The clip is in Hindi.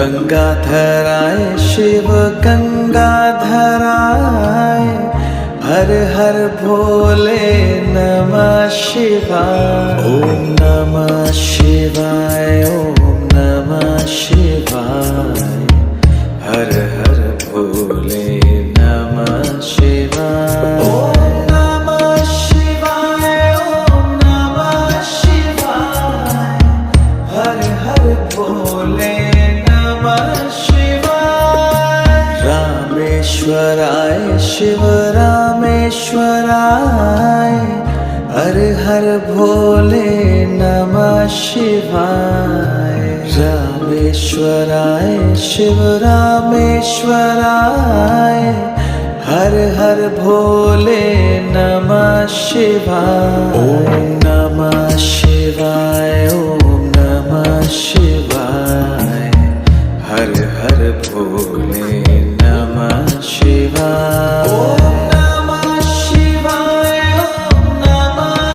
गंगाधराय शिव गंगाधराय, हर हर भोले नमः शिवाय। ओम नमः शिवाय, ओम नमः शिवाय, हर हर भोले नमः शिवाय। ओम नमः शिवाय, ओम नमः शिवाय, हर हर भोले नमः शिवाय। रामेश्वराय शिव रामेश्वराय, हर हर भोले नमः शिवाय। रामेश्वराय शिव रामेश्वराय, हर हर भोले नमः शिवाय। ओम नमः शिवाय।